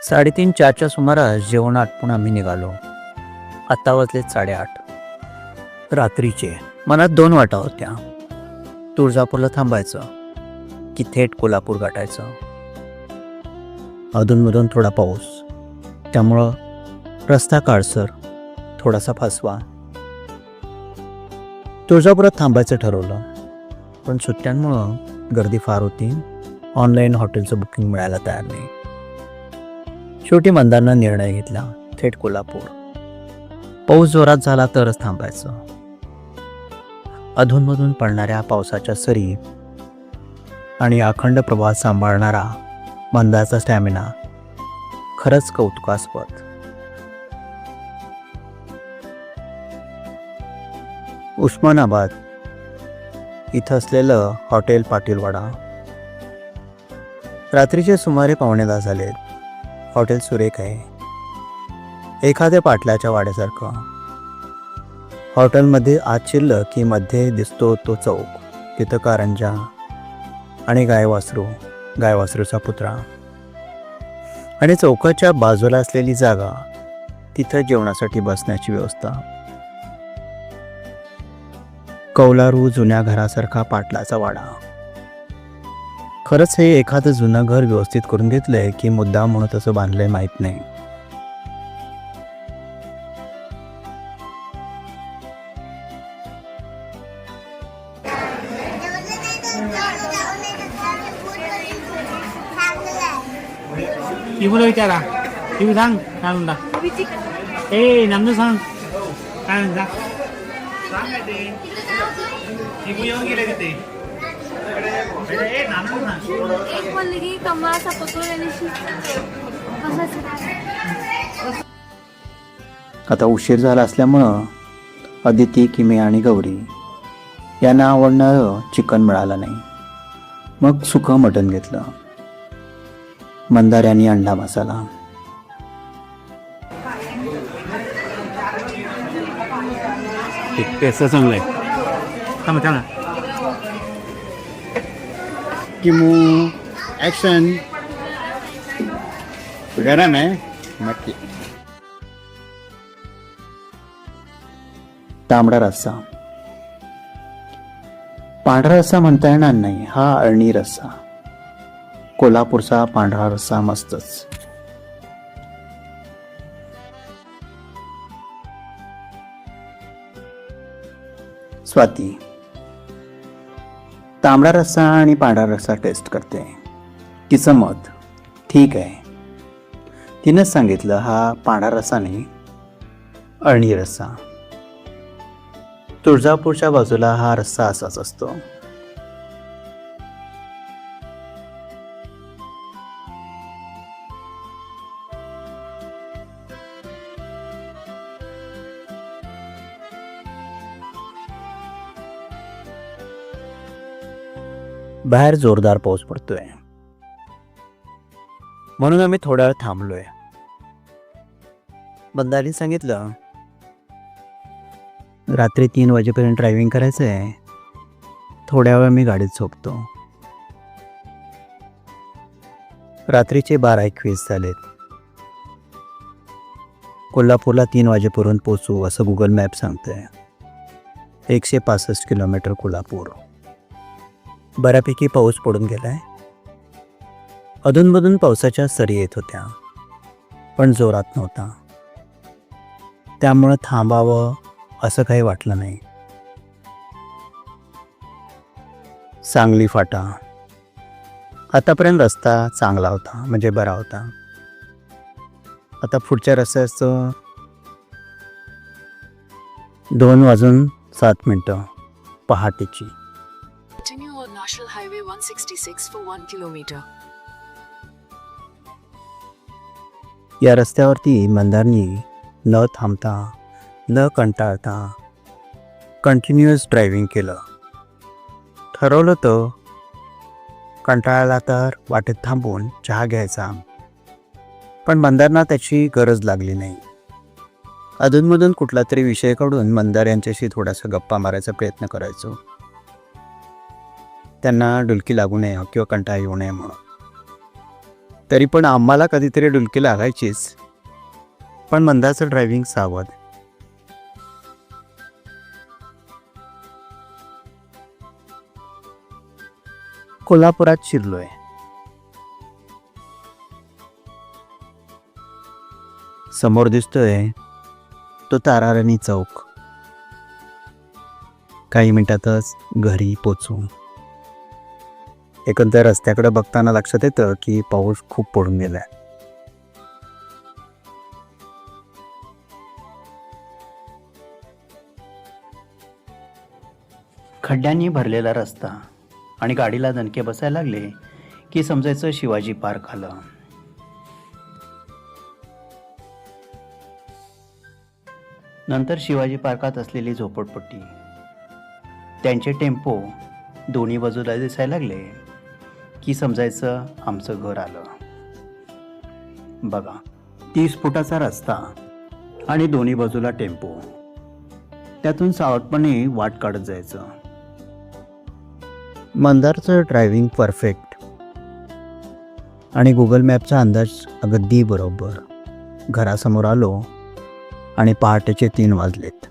3:30-4च्या सुमारास जेवण आटपून आम्ही निघालो. आत्ता वाजले 8:30 रात्रीचे. मनात 2 वाटा होत्या. तुळजापूरला थांबायचं की थेट कोल्हापूर गाठायचं. अधूनमधून थोडा पाऊस, त्यामुळं रस्ता काळसर, थोडासा फसवा. तुळजापुरात थांबायचं ठरवलं, पण सुट्ट्यांमुळं गर्दी फार होती. ऑनलाईन हॉटेलचं बुकिंग मिळायला तयार नाही. शेवटी मंदारनं निर्णय घेतला, थेट कोल्हापूर. पाऊस जोरात झाला तरच थांबायचं. अधूनमधून पडणाऱ्या पावसाच्या सरी आणि अखंड प्रवाह सांभाळणारा मंदारचा स्टॅमिना खरंच कौतुकास्पद. उस्मानाबाद इथं असलेलं हॉटेल पाटीलवाडा. रात्रीचे सुमारे 9:15 झालेत. हॉटेल सुरेख आहे, एखाद्या पाटलाच्या वाड्यासारखं. हॉटेलमध्ये आत शिरलं की मध्ये दिसतो तो चौक. तिथं कारंजा आणि गायवासरूचा पुतळा. आणि चौकाच्या बाजूला असलेली जागा, तिथं जेवणासाठी बसण्याची व्यवस्था. कौलारू जुन्या घरासारखा पाटलाचा वाडा. खरंच हे एखादं जुनं घर व्यवस्थित करून घेतलंय की मुद्दाम म्हणून तसं बांधलंय माहीत नाही. इबुला विचारा, इबू सांग काय म्हणता. ए नामनं सांग काय म्हणता. सांग काय ते इबू येऊन गेले तिथे. एक म्हणले की कमळा सापडतो आणि आता उशीर झाला असल्यामुळं अदिती, किमी आणि गौरी यांना आवडणारं चिकन मिळालं नाही. मग सुकं मटण घेतलं. मंदार यांनी अंडा मसाला. पेसा चांगलं आहे. थांबा थांबा. किमू ॲक्शन गरम आहे नक्की. तांबडा रस्सा. पांढरा रस्सा म्हणता येणार नाही, हा अळणी रस्सा. कोल्हापूरचा पांढरा रस्सा मस्तच. स्वाती तांबडा रस्सा आणि पांढरा रस्सा टेस्ट करते. तिचं मत ठीक आहे. तिनंच सांगितलं हा पांढरा रस्सा नाही, अळणी रस्सा. तुळजापूरच्या बाजूला हा रस्सा असाच असतो. बाहेर जोरदार पाऊस पडतोय, म्हणून आम्ही थोड्या वेळ थांबलोय. बंदारीने सांगितलं रात्री 3 वाजेपर्यंत ड्रायव्हिंग करायचं आहे, थोड्या वेळ मी गाडीत झोपतो. रात्रीचे 12:21 झालेत. कोल्हापूरला 3 वाजेपर्यंत पोचू असं गुगल मॅप सांगतंय. 165 किलोमीटर कोल्हापूर. बऱ्यापैकी पाऊस पडून गेलाय. अधूनमधून पावसाच्या सरी येत होत्या, पण जोरात नव्हता. त्यामुळं थांबावं असं काही वाटलं नाही. सांगली फाटा. आतापर्यंत रस्ता चांगला होता, म्हणजे बरा होता. आता पुढच्या रस्त्याचं 2:07 पहाटेची. Continue on National Highway 166 for 1 kilometer. या रस्त्यावरती मंदारनी न थांबता, न कंटाळता कंटिन्युअस ड्रायव्हिंग केलं. ठरवलं तर कंटाळला तर वाटेत थांबून चहा घ्यायचा, पण मंदारना त्याची गरज लागली नाही. अधूनमधून कुठला तरी विषय काढून मंदार यांच्याशी थोडासा गप्पा मारायचा प्रयत्न करायचो, त्यांना डुलकी लागू नये किंवा कंटाळा येऊ नये म्हणून. तरी पण आम्हाला कधीतरी डुलकी लागायचीच. पण मंदारचं ड्रायव्हिंग सावध. कोल्हापुरात शिरलोय. समोर दिसतोय तो ताराराणी चौक. काही मिनिटातच घरी पोचू. एकंदर रस्त्याकडे बघताना लक्षात येतं की पाऊस खूप पडून गेलाय. खड्ड्यांनी भरलेला रस्ता आणि गाडीला दणके बसायला लागले की समजायचं शिवाजी पार्क आलं. नंतर शिवाजी पार्कात असलेली झोपडपट्टी, त्यांचे टेम्पो दोन्ही बाजूला दिसायला लागले की समजायचं आमचं घर आलं. बघा, 30 फुटाचा रस्ता आणि दोन्ही बाजूला टेम्पो, त्यातून सावधपणे वाट काढत जायचं. मंदारचं ड्रायव्हिंग परफेक्ट आणि गुगल मॅपचा अंदाज अगदी बरोबर. घरासमोर आलो आणि पहाटेचे 3 वाजलेत.